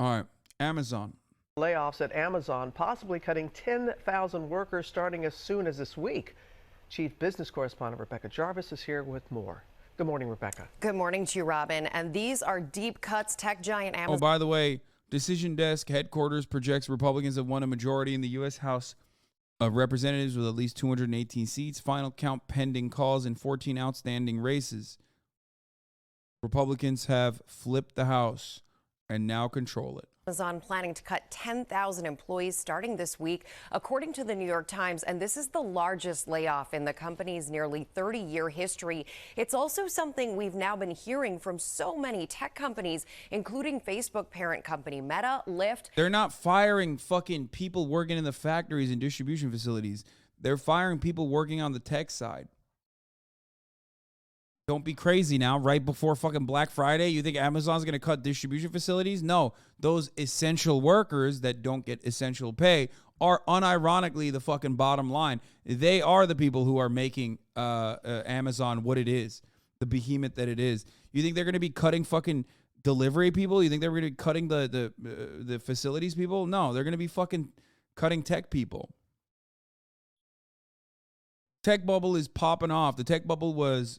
All right, Amazon. Layoffs at Amazon, possibly cutting 10,000 workers starting as soon as this week. Chief Business Correspondent Rebecca Jarvis is here with more. Good morning, Rebecca. Good morning to you, Robin. And these are deep cuts. Tech giant Amazon. Oh, by the way, Decision Desk headquarters projects Republicans have won a majority in the U.S. House of Representatives with at least 218 seats. Final count pending calls in 14 outstanding races. Republicans have flipped the House and now control it. Amazon planning to cut 10,000 employees starting this week, according to the New York Times. And this is the largest layoff in the company's nearly 30-year history. It's also something we've now been hearing from so many tech companies, including Facebook parent company Meta, Lyft. They're not firing fucking people working in the factories and distribution facilities. They're firing people working on the tech side. Don't be crazy now, right before fucking Black Friday. You think Amazon's going to cut distribution facilities? No, those essential workers that don't get essential pay are unironically the fucking bottom line. They are the people who are making Amazon what it is, the behemoth that it is. You think they're going to be cutting fucking delivery people? You think they're going to be cutting the facilities people? No, they're going to be fucking cutting tech people. Tech bubble is popping off. The tech bubble was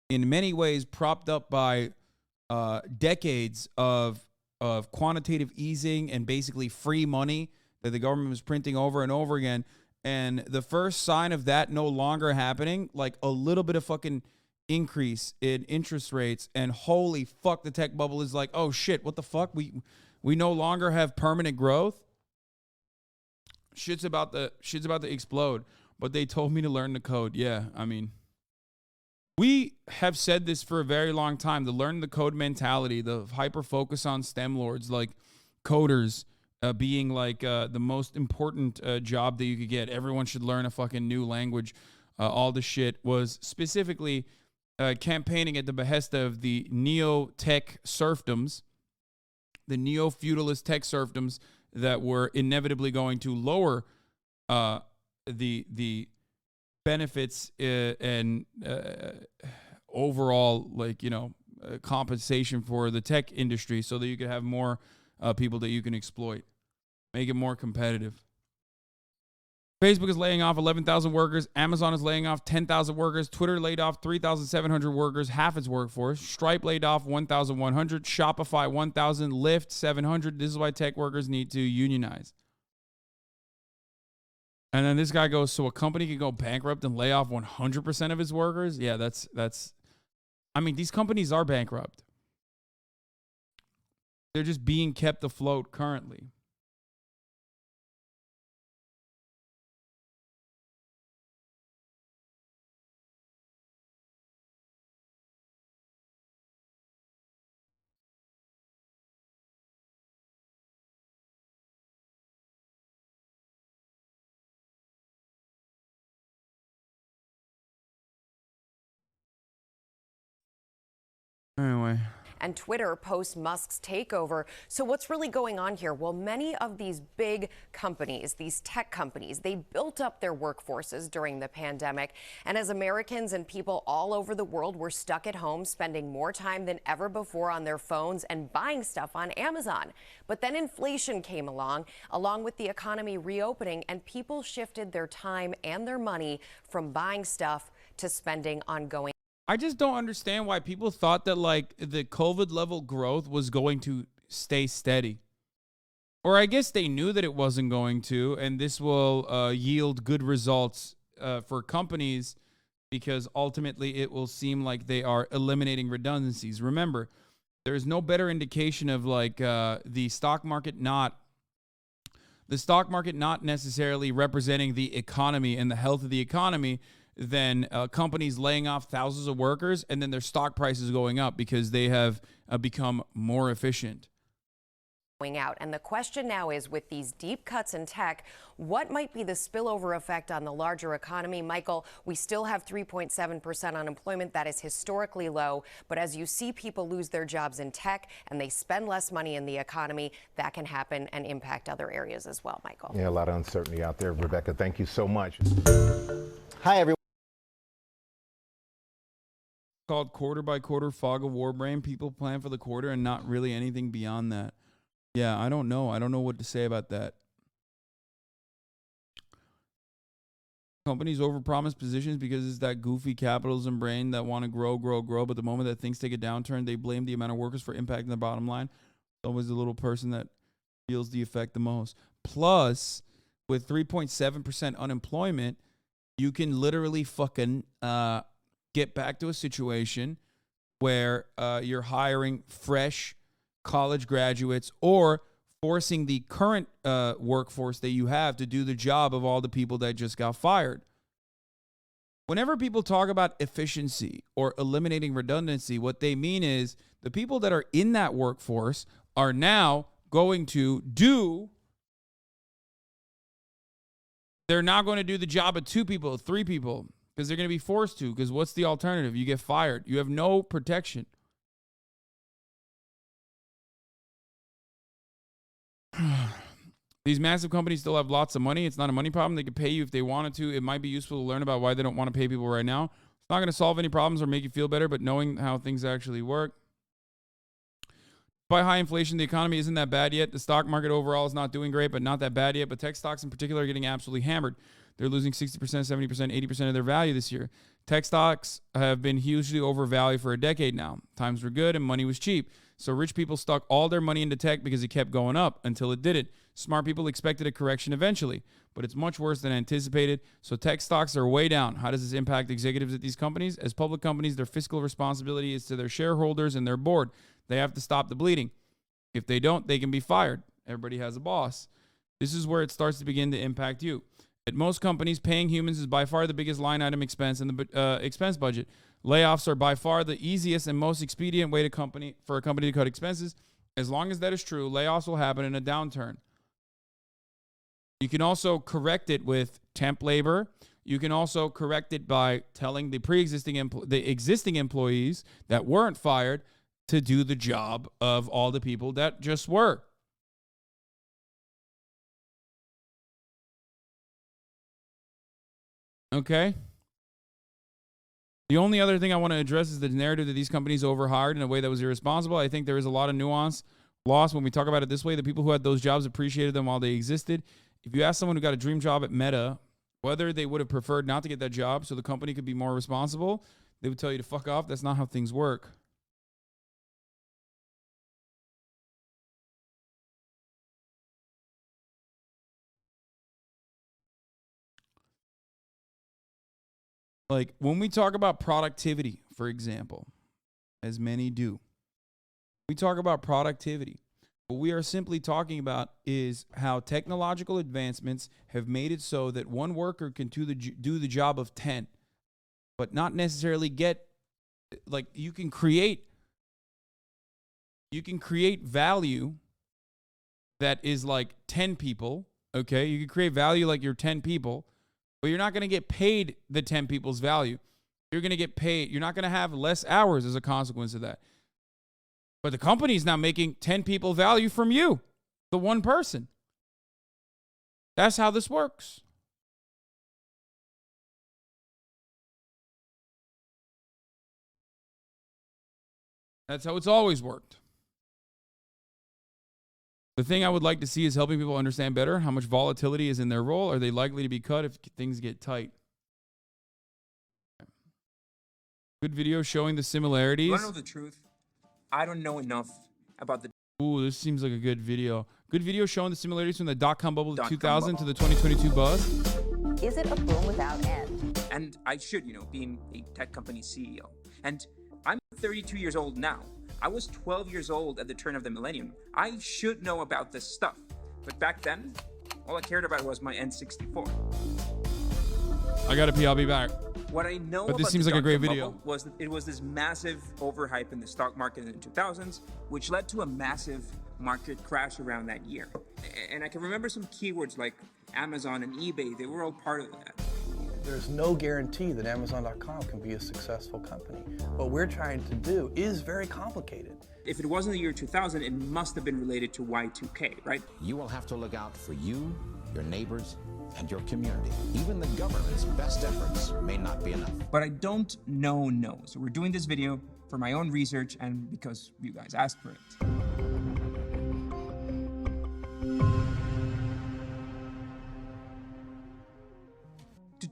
in many ways propped up by decades of quantitative easing and basically free money that the government was printing over and over again. And the first sign of that no longer happening, like a little bit of fucking increase in interest rates, and holy fuck, the tech bubble is like, oh shit, what the fuck? We no longer have permanent growth. Shit's about to explode. But they told me to learn the code. Yeah, I mean, we have said this for a very long time, the learn the code mentality, the hyper focus on STEM lords, like coders being like the most important job that you could get. Everyone should learn a fucking new language. All the shit was specifically campaigning at the behest of the neo-tech serfdoms, the neo-feudalist tech serfdoms that were inevitably going to lower the benefits and overall, like, compensation for the tech industry so that you could have more people that you can exploit, make it more competitive. Facebook is laying off 11,000 workers. Amazon is laying off 10,000 workers. Twitter laid off 3,700 workers, half its workforce. Stripe laid off 1,100. Shopify 1,000. Lyft 700. This is why tech workers need to unionize. And then this guy goes, so a company can go bankrupt and lay off 100% of its workers? Yeah, that's. I mean, these companies are bankrupt. They're just being kept afloat currently. Anyway. And Twitter post Musk's takeover. So what's really going on here? Well, many of these big companies, these tech companies, they built up their workforces during the pandemic. And as Americans and people all over the world were stuck at home, spending more time than ever before on their phones and buying stuff on Amazon. But then inflation came along with the economy reopening, and people shifted their time and their money from buying stuff to spending on going. I just don't understand why people thought that like the COVID level growth was going to stay steady. Or I guess they knew that it wasn't going to, and this will yield good results for companies because ultimately it will seem like they are eliminating redundancies. Remember, there's no better indication of like the stock market not necessarily representing the economy and the health of the economy than companies laying off thousands of workers and then their stock prices going up because they have become more efficient. Out. And the question now is, with these deep cuts in tech, what might be the spillover effect on the larger economy? Michael, we still have 3.7% unemployment. That is historically low. But as you see people lose their jobs in tech and they spend less money in the economy, that can happen and impact other areas as well, Michael. Yeah, a lot of uncertainty out there. Rebecca, thank you so much. Hi, everyone. Called quarter by quarter fog of war brain. People plan for the quarter and not really anything beyond that. Yeah, I don't know. I don't know what to say about that. Companies overpromise positions because it's that goofy capitalism brain that want to grow. But the moment that things take a downturn, they blame the amount of workers for impacting the bottom line. It's always the little person that feels the effect the most. Plus, with 3.7% unemployment, you can literally fucking get back to a situation where you're hiring fresh college graduates or forcing the current workforce that you have to do the job of all the people that just got fired. Whenever people talk about efficiency or eliminating redundancy, what they mean is the people that are in that workforce are now going to do, they're not going to do the job of 2 people, 3 people, because they're going to be forced to, because what's the alternative? You get fired. You have no protection. These massive companies still have lots of money. It's not a money problem. They could pay you if they wanted to. It might be useful to learn about why they don't want to pay people right now. It's not going to solve any problems or make you feel better, but knowing how things actually work. By high inflation, the economy isn't that bad yet. The stock market overall is not doing great, but not that bad yet. But tech stocks in particular are getting absolutely hammered. They're losing 60%, 70%, 80% of their value this year. Tech stocks have been hugely overvalued for a decade now. Times were good and money was cheap. So rich people stuck all their money into tech because it kept going up until it didn't. Smart people expected a correction eventually, but it's much worse than anticipated. So tech stocks are way down. How does this impact executives at these companies? As public companies, their fiscal responsibility is to their shareholders and their board. They have to stop the bleeding. If they don't, they can be fired. Everybody has a boss. This is where it starts to begin to impact you. At most companies, paying humans is by far the biggest line item expense in the expense budget. Layoffs are by far the easiest and most expedient way for a company to cut expenses. As long as that is true, layoffs will happen in a downturn. You can also correct it with temp labor. You can also correct it by telling the existing employees that weren't fired to do the job of all the people that just were. Okay? The only other thing I want to address is the narrative that these companies overhired in a way that was irresponsible. I think there is a lot of nuance lost when we talk about it this way. The people who had those jobs appreciated them while they existed. If you ask someone who got a dream job at Meta whether they would have preferred not to get that job so the company could be more responsible, they would tell you to fuck off. That's not how things work. Like when we talk about productivity, for example, as many do, we talk about productivity. What we are simply talking about is how technological advancements have made it so that one worker can do the job of 10, but not necessarily get, like, you can create value that is like 10 people, okay? You can create value like you're 10 people, but you're not going to get paid the 10 people's value. You're going to get paid. You're not going to have less hours as a consequence of that. But the company is now making 10 people value from you, the one person. That's how this works. That's how it's always worked. The thing I would like to see is helping people understand better how much volatility is in their role. Are they likely to be cut if things get tight? Good video showing the similarities. You want to know the truth? I don't know enough about the... Ooh, this seems like a good video. Good video showing the similarities from the dot-com bubble of 2000 to the 2022 buzz. Is it a boom without end? And I should, being a tech company CEO. And I'm 32 years old now. I was 12 years old at the turn of the millennium. I should know about this stuff. But back then, all I cared about was my N64. I gotta pee, I'll be back. What I know but this about seems the like a great dot-com video. bubble was that it was this massive overhype in the stock market in the 2000s, which led to a massive market crash around that year. And I can remember some keywords like Amazon and eBay. They were all part of that. There's no guarantee that Amazon.com can be a successful company. What we're trying to do is very complicated. If it wasn't the year 2000, it must have been related to Y2K, right? You will have to look out for you, your neighbors, and your community. Even the government's best efforts may not be enough. But I don't know. So we're doing this video for my own research and because you guys asked for it.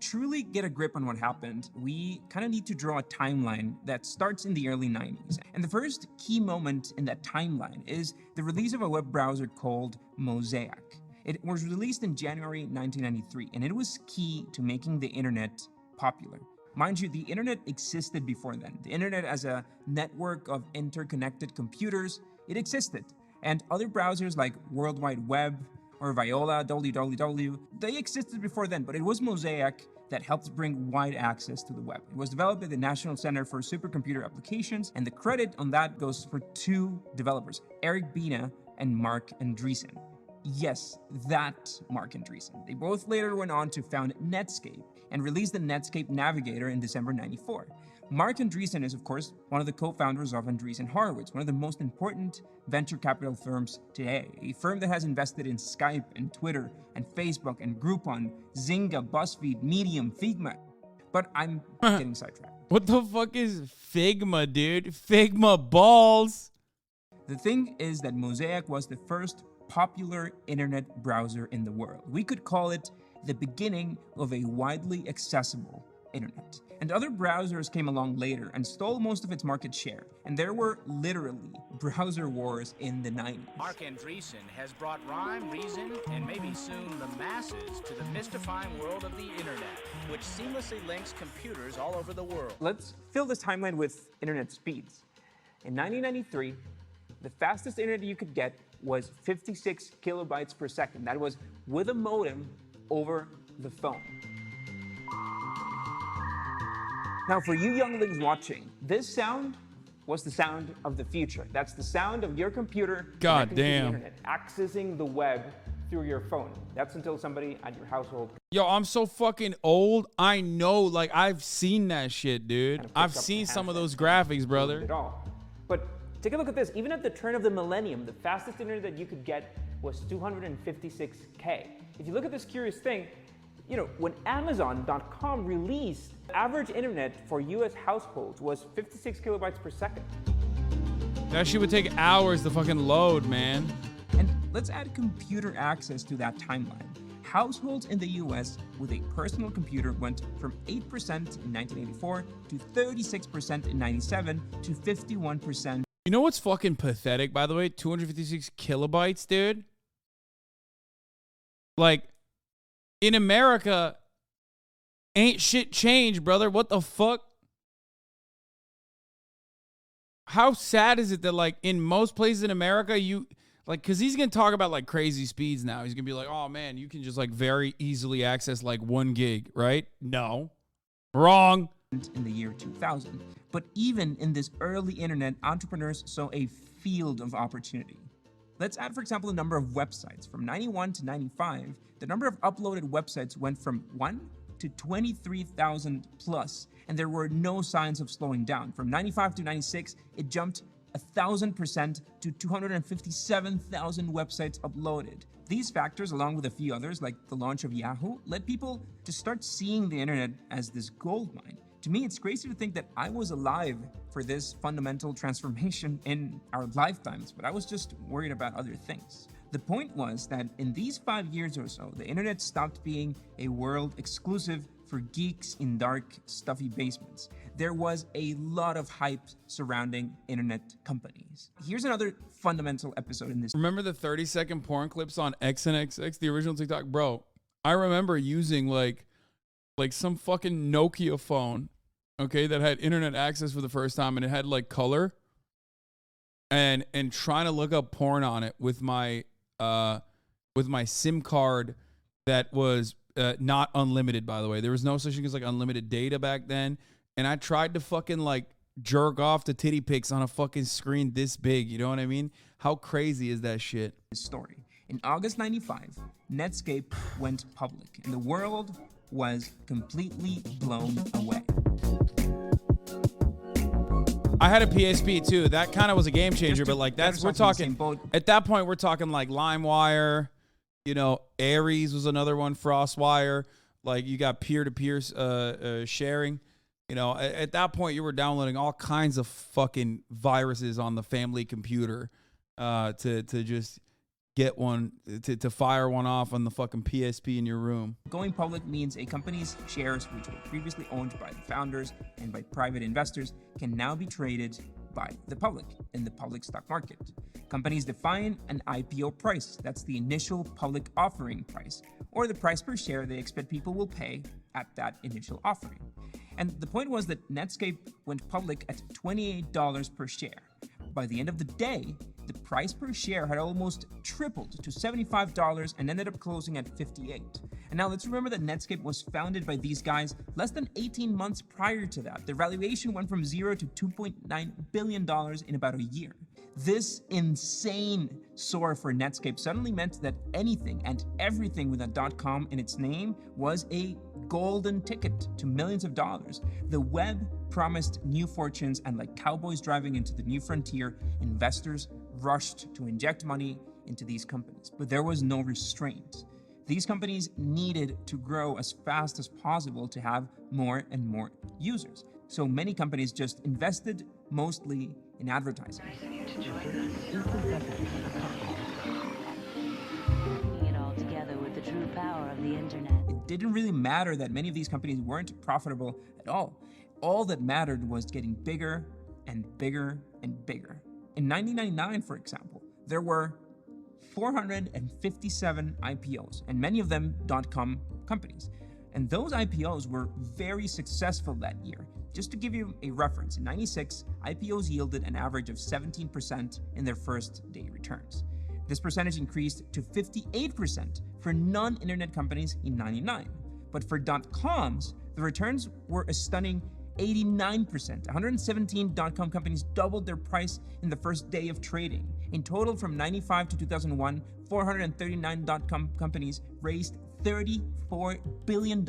truly get a grip on what happened, we kind of need to draw a timeline that starts in the early 90s. And the first key moment in that timeline is the release of a web browser called Mosaic. It was released in January 1993, and it was key to making the internet popular. Mind you, the internet existed before then. The internet as a network of interconnected computers, it existed. And other browsers like World Wide Web or Viola, www, they existed before then, but it was Mosaic that helped bring wide access to the web. It was developed by the National Center for Supercomputer Applications, and the credit on that goes for two developers, Eric Bina and Mark Andreessen. Yes, that Mark Andreessen. They both later went on to found Netscape and released the Netscape Navigator in December 94. Mark Andreessen is, of course, one of the co-founders of Andreessen Horowitz, one of the most important venture capital firms today, a firm that has invested in Skype and Twitter and Facebook and Groupon, Zynga, BuzzFeed, Medium, Figma. But I'm getting sidetracked. What the fuck is Figma, dude? Figma balls. The thing is that Mosaic was the first popular internet browser in the world. We could call it the beginning of a widely accessible internet. And other browsers came along later and stole most of its market share. And there were literally browser wars in the 90s. Mark Andreessen has brought rhyme, reason, and maybe soon the masses to the mystifying world of the internet, which seamlessly links computers all over the world. Let's fill this timeline with internet speeds. In 1993, the fastest internet you could get was 56 kilobytes per second. That was with a modem over the phone. Now, for you younglings watching, this sound was the sound of the future. That's the sound of your computer God connecting to the damn. internet, accessing the web through your phone. That's until somebody at your household Yo, I'm so fucking old. I know, like, I've seen that shit, dude. kind of I've picks up seen the some of those handset graphics, at brother. all. But take a look at this. Even at the turn of the millennium, the fastest internet that you could get was 256K. If you look at this curious thing, you know, when Amazon.com released, average internet for US households was 56 kilobytes per second. That shit would take hours to fucking load, man. And let's add computer access to that timeline. Households in the US with a personal computer went from 8% in 1984 to 36% in 97 to 51%. You know what's fucking pathetic, by the way? 256 kilobytes, dude. Like, in America, ain't shit changed, brother. What the fuck? How sad is it that, like, in most places in America, you, like, because he's going to talk about, like, crazy speeds now. He's going to be like, oh, man, you can just, like, very easily access, like, 1 gig, right? No. Wrong. In the year 2000. But even in this early internet, entrepreneurs saw a field of opportunity. Let's add, for example, the number of websites. From 91 to 95, the number of uploaded websites went from 1 to 23,000 plus, and there were no signs of slowing down. From 95 to 96, it jumped 1,000% to 257,000 websites uploaded. These factors, along with a few others, like the launch of Yahoo, led people to start seeing the internet as this gold mine. To me, it's crazy to think that I was alive for this fundamental transformation in our lifetimes, but I was just worried about other things. The point was that in these 5 years or so, the internet stopped being a world exclusive for geeks in dark, stuffy basements. There was a lot of hype surrounding internet companies. Here's another fundamental episode in this. Remember the 30-second porn clips on XNXX, the original TikTok? Bro, I remember using, like some fucking Nokia phone, okay, that had internet access for the first time, and it had, like, color, and trying to look up porn on it with my SIM card that was not unlimited, by the way. There was no such thing as, like, unlimited data back then, and I tried to fucking, like, jerk off to titty pics on a fucking screen this big, you know what I mean? How crazy is that shit? Story. In August 95, Netscape went public, and the world was completely blown away. I had a PSP too. That kind of was a game changer, but like that's, we're talking, at that point, we're talking like LimeWire, you know, Ares was another one, FrostWire, like you got peer-to-peer sharing. You know, at that point, you were downloading all kinds of fucking viruses on the family computer to just get one to fire one off on the fucking PSP in your room. Going public means a company's shares, which were previously owned by the founders and by private investors, can now be traded by the public in the public stock market. Companies define an IPO price. That's the initial public offering price, or the price per share they expect people will pay at that initial offering. And the point was that Netscape went public at $28 per share. By the end of the day, the price per share had almost tripled to $75 and ended up closing at $58. And now let's remember that Netscape was founded by these guys less than 18 months prior to that. Their valuation went from $0 to $2.9 billion in about a year. This insane soar for Netscape suddenly meant that anything and everything with a .com in its name was a golden ticket to millions of dollars. The web promised new fortunes, and like cowboys driving into the new frontier, investors rushed to inject money into these companies. But there was no restraint. These companies needed to grow as fast as possible to have more and more users. So many companies just invested mostly in advertising. It all together with the true power of the internet. It didn't really matter that many of these companies weren't profitable at all. All that mattered was getting bigger and bigger and bigger. In 1999, for example, there were 457 IPOs, and many of them .com companies. And those IPOs were very successful that year. Just to give you a reference, in '96, IPOs yielded an average of 17% in their first day returns. This percentage increased to 58% for non-internet companies in '99. But for .coms, the returns were a stunning 89%. 117 .com companies doubled their price in the first day of trading. In total, from 95 to 2001, 439 .com companies raised $34 billion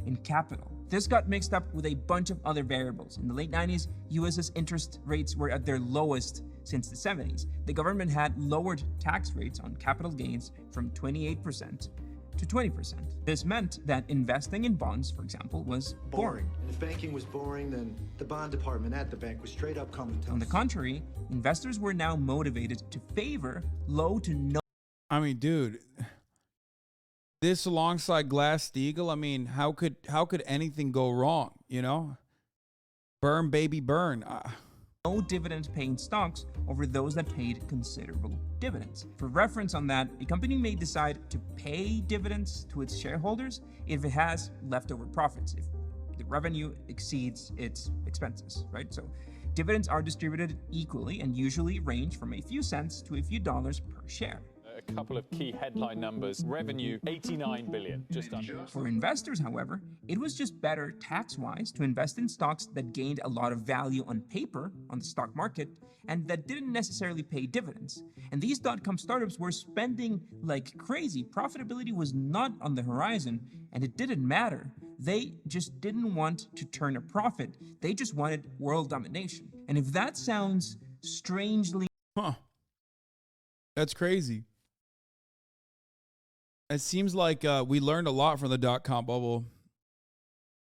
in capital. This got mixed up with a bunch of other variables. In the late 90s, US's interest rates were at their lowest since the 70s. The government had lowered tax rates on capital gains from 28% to 20%. This meant that investing in bonds, for example, was boring. And if banking was boring, then the bond department at the bank was straight up coming to us. On the contrary, investors were now motivated to favor low to no. I mean, dude, this alongside Glass-Steagall, I mean, how could anything go wrong, you know? Burn, baby, burn. No dividend-paying stocks over those that paid considerable dividends. For reference on that, a company may decide to pay dividends to its shareholders if it has leftover profits, if the revenue exceeds its expenses, right? So dividends are distributed equally and usually range from a few cents to a few dollars per share. A couple of key headline numbers. Revenue, $89 billion, just under. For investors, however, it was just better tax-wise to invest in stocks that gained a lot of value on paper on the stock market and that didn't necessarily pay dividends. And these .com startups were spending like crazy. Profitability was not on the horizon, and it didn't matter. They just didn't want to turn a profit. They just wanted world domination. And if that sounds strangely... That's crazy. It seems like we learned a lot from the .com bubble,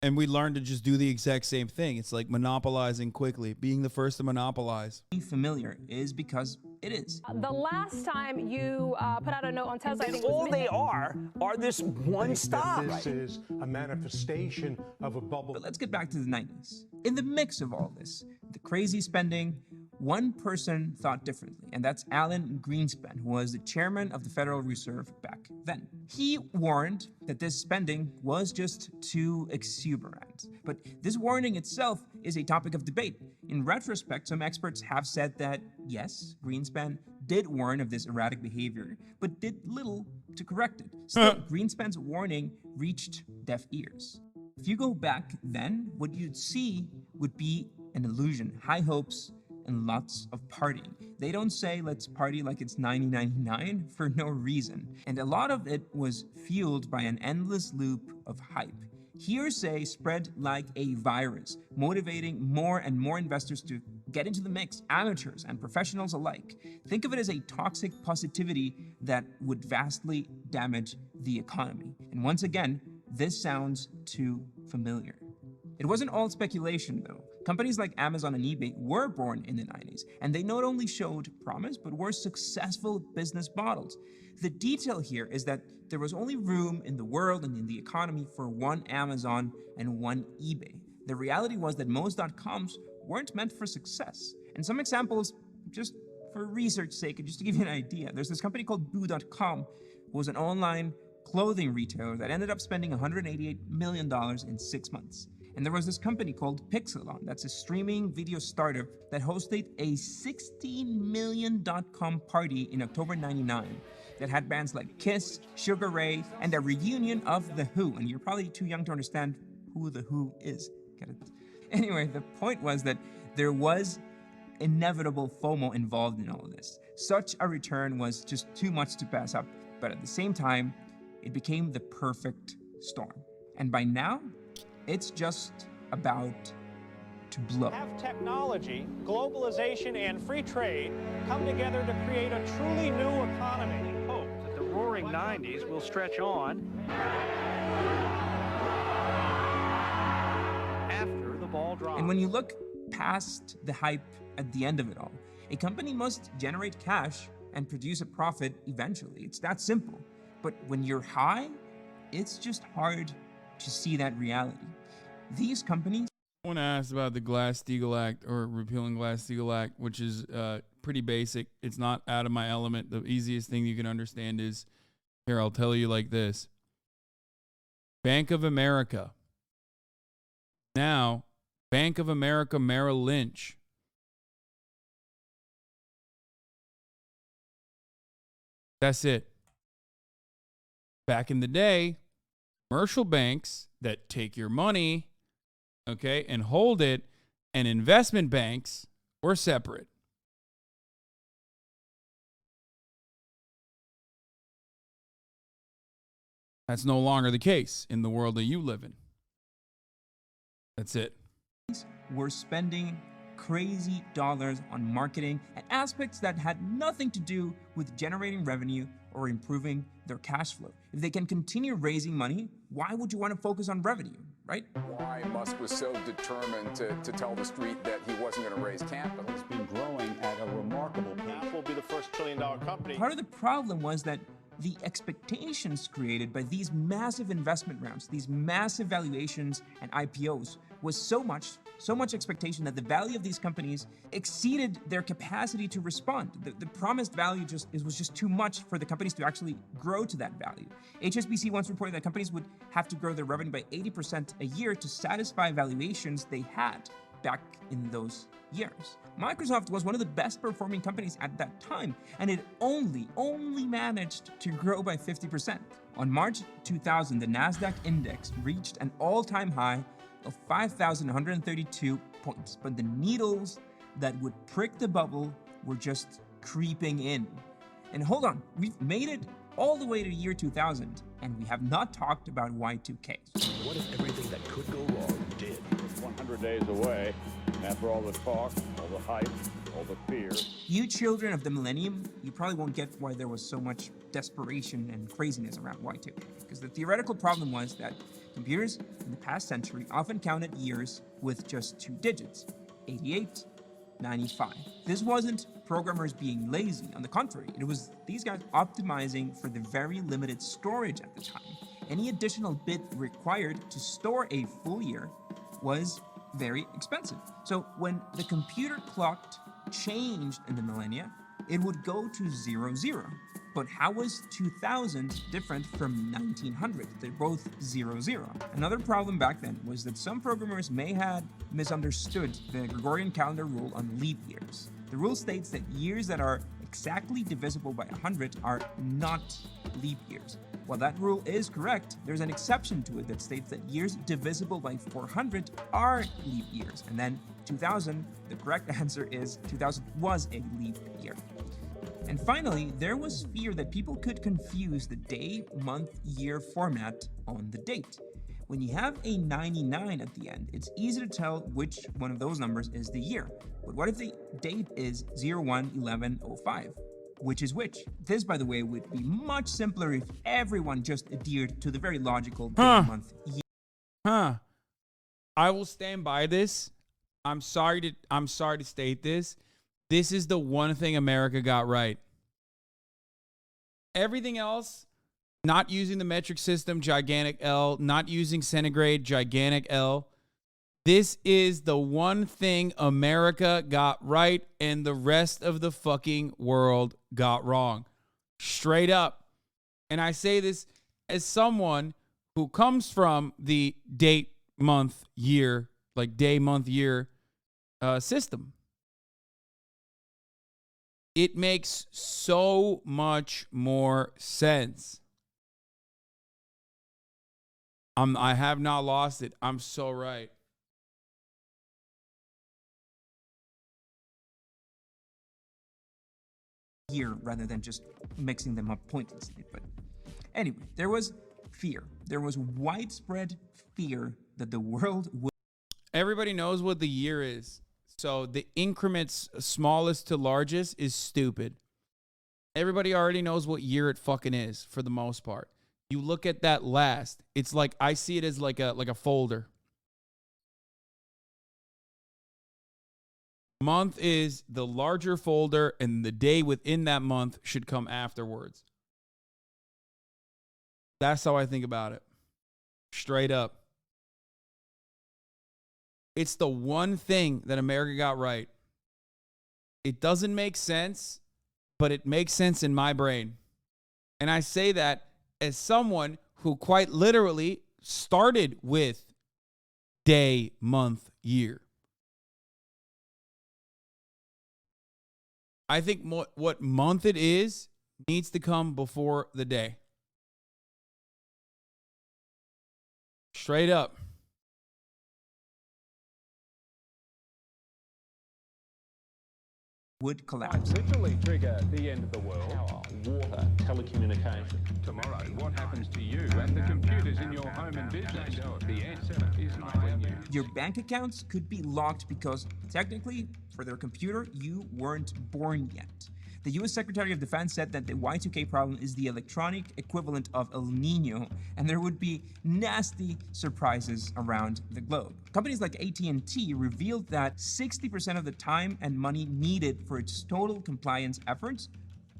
and we learned to just do the exact same thing. It's like monopolizing quickly, being the first to monopolize. Familiar is because it is. The last time you put out a note on Tesla, I think all they are this one stop. This is a manifestation of a bubble. But let's get back to the 90s. In the mix of all this, the crazy spending, one person thought differently, and that's Alan Greenspan, who was the chairman of the Federal Reserve back then. He warned that this spending was just too exuberant. But this warning itself is a topic of debate. In retrospect, some experts have said that, yes, Greenspan did warn of this erratic behavior, but did little to correct it. Still, Greenspan's warning reached deaf ears. If you go back then, what you'd see would be an illusion, high hopes, and lots of partying. They don't say let's party like it's 1999 for no reason. And a lot of it was fueled by an endless loop of hype. Hearsay spread like a virus, motivating more and more investors to get into the mix, amateurs and professionals alike. Think of it as a toxic positivity that would vastly damage the economy. And once again, this sounds too familiar. It wasn't all speculation, though. Companies like Amazon and eBay were born in the 90s, and they not only showed promise, but were successful business models. The detail here is that there was only room in the world and in the economy for one Amazon and one eBay. The reality was that most .coms weren't meant for success. And some examples, just for research sake, and just to give you an idea, there's this company called Boo.com, who was an online clothing retailer that ended up spending $188 million in 6 months. And there was this company called Pixelon, that's a streaming video startup that hosted a $16 million .com party in October '99 that had bands like Kiss, Sugar Ray, and a reunion of The Who. And you're probably too young to understand who The Who is. Get it? Anyway, the point was that there was inevitable FOMO involved in all of this. Such a return was just too much to pass up, but at the same time, it became the perfect storm. And by now, it's just about to blow. Have technology, globalization, and free trade come together to create a truly new economy. Hope that the roaring 90s will stretch on after the ball drops. And when you look past the hype at the end of it all, a company must generate cash and produce a profit eventually. It's that simple. But when you're high, it's just hard to see that reality. These companies... I want to ask about the Glass-Steagall Act, or repealing Glass-Steagall Act, which is pretty basic. It's not out of my element. The easiest thing you can understand is, here, I'll tell you like this. Bank of America. Now, Bank of America Merrill Lynch. That's it. Back in the day, commercial banks that take your money, okay, and hold it, and investment banks were separate. That's no longer the case in the world that you live in. That's it. Were spending crazy dollars on marketing and aspects that had nothing to do with generating revenue or improving their cash flow. If they can continue raising money, why would you want to focus on revenue, right? Why Musk was so determined to tell the street that he wasn't going to raise capital. It's been growing at a remarkable pace. Apple will be the first trillion-dollar company. Part of the problem was that the expectations created by these massive investment rounds, these massive valuations and IPOs, was so much expectation that the value of these companies exceeded their capacity to respond. The promised value was just too much for the companies to actually grow to that value. HSBC once reported that companies would have to grow their revenue by 80% a year to satisfy valuations they had back in those years. Microsoft was one of the best performing companies at that time, and it only managed to grow by 50%. On March 2000, the NASDAQ index reached an all-time high of 5,132 points, but the needles that would prick the bubble were just creeping in. And hold on, we've made it all the way to year 2000, and we have not talked about Y2K. What if everything that could go wrong did? 100 days away, and after all the talk, all the hype, all the fear. You children of the millennium, you probably won't get why there was so much desperation and craziness around Y2K, because the theoretical problem was that computers in the past century often counted years with just 2 digits, 88, 95. This wasn't programmers being lazy. On the contrary, it was these guys optimizing for the very limited storage at the time. Any additional bit required to store a full year was very expensive. So when the computer clock changed in the millennia, it would go to 00. But how was 2000 different from 1900? They're both 00. Another problem back then was that some programmers may have misunderstood the Gregorian calendar rule on leap years. The rule states that years that are exactly divisible by 100 are not leap years. While that rule is correct, there's an exception to it that states that years divisible by 400 are leap years. And then 2000, the correct answer is 2000 was a leap year. And finally, there was fear that people could confuse the day, month, year format on the date. When you have a 99 at the end, it's easy to tell which one of those numbers is the year. But what if the date is 01/11/05? Which is which? This, by the way, would be much simpler if everyone just adhered to the very logical day, month, year. I will stand by this. I'm sorry to state this. This is the one thing America got right. Everything else, not using the metric system, gigantic L, not using centigrade, gigantic L. This is the one thing America got right and the rest of the fucking world got wrong. Straight up. And I say this as someone who comes from the date, month, year, like day, month, year system. It makes so much more sense. I have not lost it. I'm so right. Year rather than just mixing them up pointlessly. But anyway, there was fear. There was widespread fear that the world would. Everybody knows what the year is. So the increments smallest to largest is stupid. Everybody already knows what year it fucking is for the most part. You look at that last, it's like I see it as like a folder. Month is the larger folder and the day within that month should come afterwards. That's how I think about it. Straight up. It's the one thing that America got right. It doesn't make sense, but it makes sense in my brain. And I say that as someone who quite literally started with day, month, year. I think what month it is needs to come before the day. Straight up. Would collapse. Literally trigger the end of the world. Power, water, telecommunication. Tomorrow, what happens to you and the computers in your home and business? The answer is not when you. Your bank accounts could be locked because technically, for their computer, you weren't born yet. The U.S. Secretary of Defense said that the Y2K problem is the electronic equivalent of El Nino, and there would be nasty surprises around the globe. Companies like AT&T revealed that 60% of the time and money needed for its total compliance efforts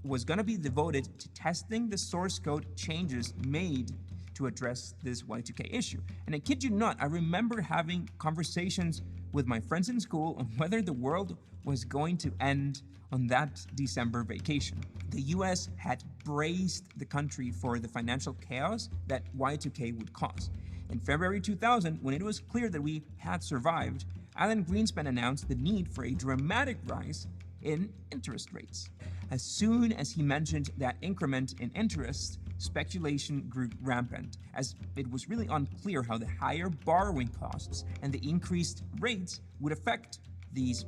was going to be devoted to testing the source code changes made to address this Y2K issue. And I kid you not, I remember having conversations with my friends in school on whether the world was going to end on that December vacation. The US had braced the country for the financial chaos that Y2K would cause. In February 2000, when it was clear that we had survived, Alan Greenspan announced the need for a dramatic rise in interest rates. As soon as he mentioned that increment in interest, speculation grew rampant, as it was really unclear how the higher borrowing costs and the increased rates would affect these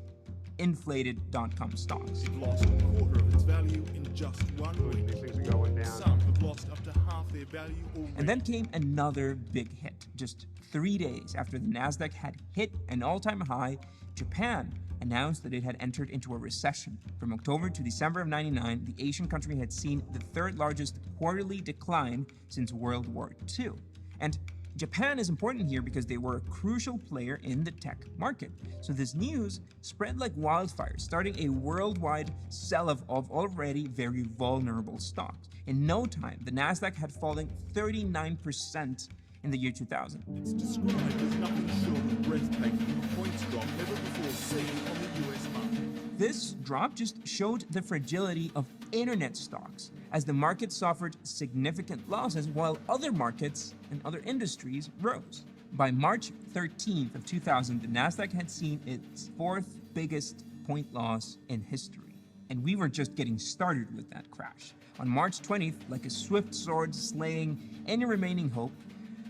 inflated dot-com stocks. It lost a quarter of its value in just 1 week. Some have lost up to half their value already. And then came another big hit. Just 3 days after the Nasdaq had hit an all-time high, Japan announced that it had entered into a recession. From October to December of '99, the Asian country had seen the third largest quarterly decline since World War II. And Japan is important here because they were a crucial player in the tech market. So this news spread like wildfire, starting a worldwide sell-off of already very vulnerable stocks. In no time, the Nasdaq had fallen 39% in the year 2000. It's described as nothing short of breathtaking, a points drop never before seen on the US market. This drop just showed the fragility of internet stocks, as the market suffered significant losses while other markets and other industries rose. By March 13th of 2000, the Nasdaq had seen its fourth biggest point loss in history. And we were just getting started with that crash. On March 20th, like a swift sword slaying any remaining hope,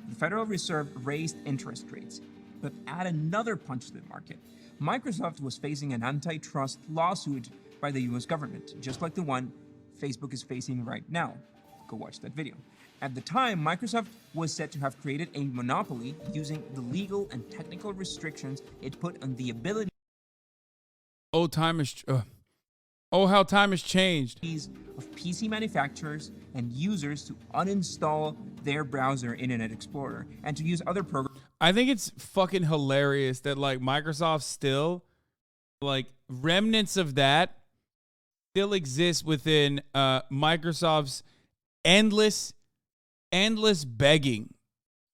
the Federal Reserve raised interest rates. But add another punch to the market. Microsoft was facing an antitrust lawsuit by the US government, just like the one Facebook is facing right now. Go watch that video. At the time, Microsoft was said to have created a monopoly using the legal and technical restrictions it put on the ability how time has changed. Of PC manufacturers and users to uninstall their browser Internet Explorer and to use other programs. I think it's fucking hilarious that like Microsoft still, like remnants of that still exist within Microsoft's endless begging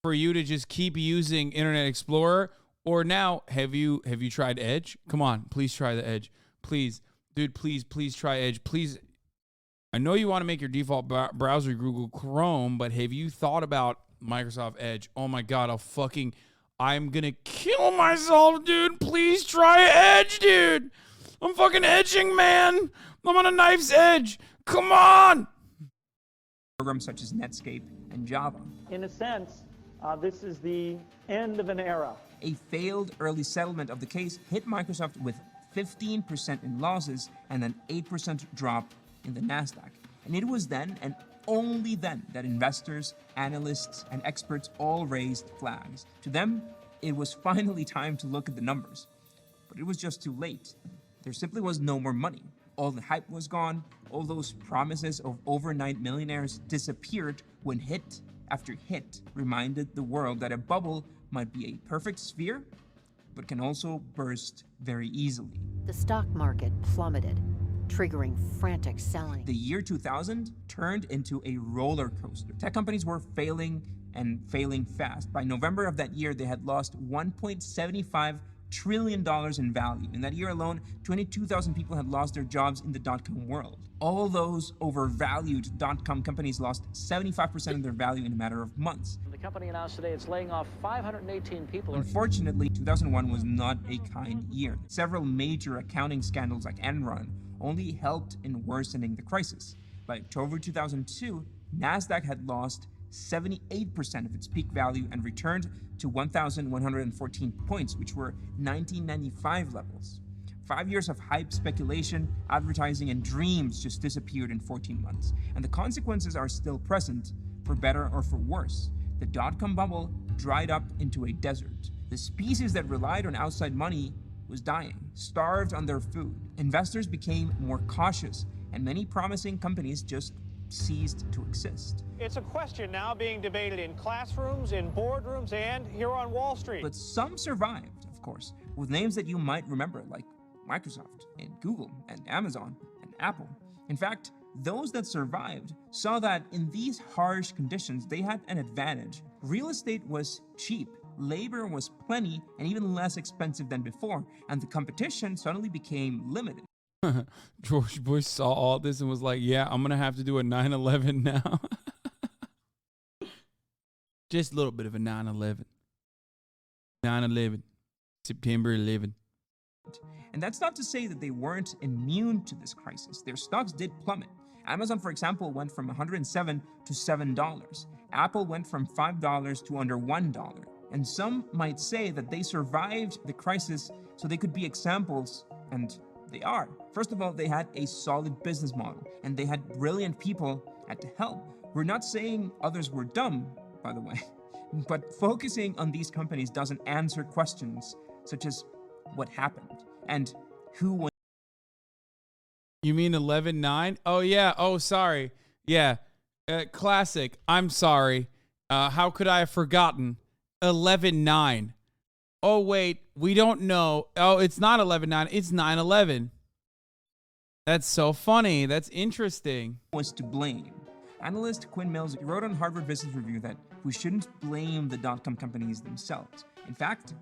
for you to just keep using Internet Explorer. Or now, have you tried Edge? Come on, please try the Edge. Please, dude, please try Edge. Please. I know you want to make your default browser Google Chrome, but have you thought about Microsoft Edge? Oh my God, I'm going to kill myself, dude. Please try Edge, dude. I'm fucking edging, man. I'm on a knife's edge. Come on. Programs such as Netscape and Java. In a sense, this is the end of an era. A failed early settlement of the case hit Microsoft with 15% in losses and an 8% drop in the NASDAQ. And it was then and only then that investors, analysts, and experts all raised flags. To them, it was finally time to look at the numbers. But it was just too late. There simply was no more money. All the hype was gone. All those promises of overnight millionaires disappeared when hit after hit reminded the world that a bubble might be a perfect sphere, but can also burst very easily. The stock market plummeted, triggering frantic selling. The year 2000 turned into a roller coaster. Tech companies were failing and failing fast. By November of that year, they had lost $1.75 trillion in value. In that year alone, 22,000 people had lost their jobs in the dot-com world. All those overvalued dot-com companies lost 75% of their value in a matter of months. The company announced today it's laying off 518 people. Unfortunately, 2001 was not a kind year. Several major accounting scandals like Enron only helped in worsening the crisis. By October 2002, NASDAQ had lost 78% of its peak value and returned to 1,114 points, which were 1995 levels. 5 years of hype, speculation, advertising, and dreams just disappeared in 14 months. And the consequences are still present, for better or for worse. The dot-com bubble dried up into a desert. The species that relied on outside money was dying, starved on their food. Investors became more cautious, and many promising companies just ceased to exist. It's a question now being debated in classrooms, in boardrooms, and here on Wall Street. But some survived, of course, with names that you might remember, like Microsoft and Google and Amazon and Apple. In fact, those that survived saw that in these harsh conditions, they had an advantage. Real estate was cheap, labor was plenty, and even less expensive than before, and the competition suddenly became limited. George Bush saw all this and was like, yeah, I'm going to have to do a 9/11 now. Just a little bit of a 9/11. 9/11. September 11. And that's not to say that they weren't immune to this crisis. Their stocks did plummet. Amazon, for example, went from $107 to $7. Apple went from $5 to under $1. And some might say that they survived the crisis so they could be examples, and they are. First of all, they had a solid business model, and they had brilliant people at the helm. We're not saying others were dumb, by the way, but focusing on these companies doesn't answer questions such as what happened and who was. You mean 11/9? Oh, yeah. Oh, sorry. Yeah. Classic. I'm sorry. How could I have forgotten? 11/9. Oh, wait. We don't know. Oh, it's not 11/9. It's 9/11. That's so funny. That's interesting. Was to blame. Analyst Quinn Mills wrote on Harvard Business Review that we shouldn't blame the dot-com companies themselves. In fact,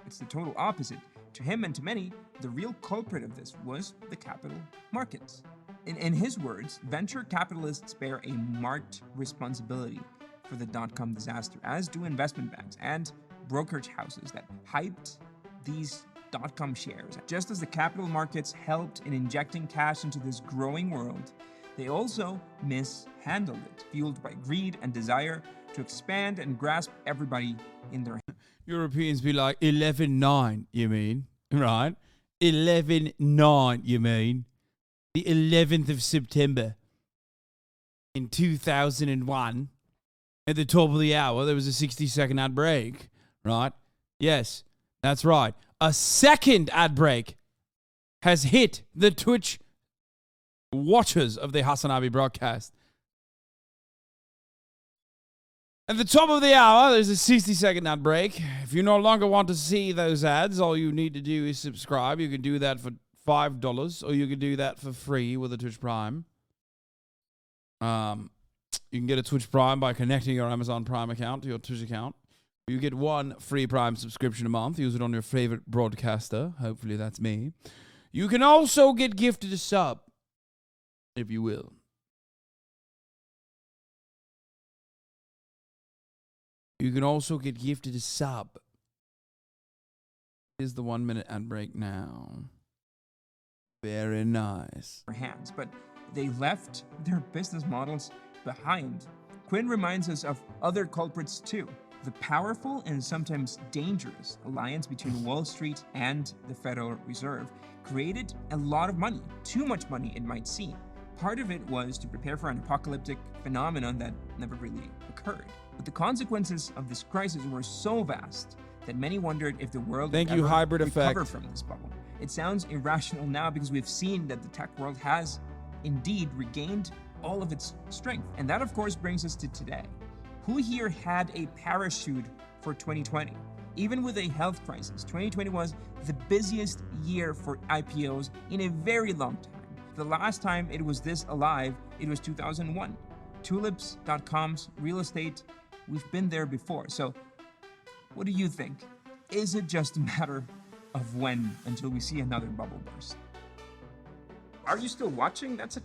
it's the total opposite. To him and to many, the real culprit of this was the capital markets. In his words, venture capitalists bear a marked responsibility for the dot-com disaster, as do investment banks and brokerage houses that hyped these dot-com shares. Just as the capital markets helped in injecting cash into this growing world, they also mishandled it, fueled by greed and desire to expand and grasp everybody in their hands. Europeans be like, 11/9, you mean? Right? 11/9, you mean? The 11th of September in 2001, at the top of the hour, there was a 60-second ad break, right? Yes, that's right. A second ad break has hit the Twitch watchers of the Hasanabi broadcast. At the top of the hour, there's a 60-second ad break. If you no longer want to see those ads, all you need to do is subscribe. You can do that for $5, or you can do that for free with a Twitch Prime. You can get a Twitch Prime by connecting your Amazon Prime account to your Twitch account. You get one free Prime subscription a month. Use it on your favorite broadcaster. Hopefully that's me. You can also get gifted a sub, if you will. You can also get gifted a sub. Here's the 1-minute ad break now. Very nice. Hands, but they left their business models behind. Quinn reminds us of other culprits too. The powerful and sometimes dangerous alliance between Wall Street and the Federal Reserve created a lot of money, too much money it might seem. Part of it was to prepare for an apocalyptic phenomenon that never really occurred. But the consequences of this crisis were so vast that many wondered if the world would ever hybrid recover effect. from this bubble. It sounds irrational now because we've seen that the tech world has indeed regained all of its strength. And that, of course, brings us to today. Who here had a parachute for 2020? Even with a health crisis, 2020 was the busiest year for IPOs in a very long time. The last time it was this alive, it was 2001. Tulips.com's real estate, we've been there before. So what do you think? Is it just a matter of when until we see another bubble burst? Are you still watching? That's a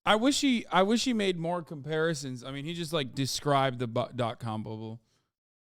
I wish he made more comparisons. I mean, he just like described the .com bubble.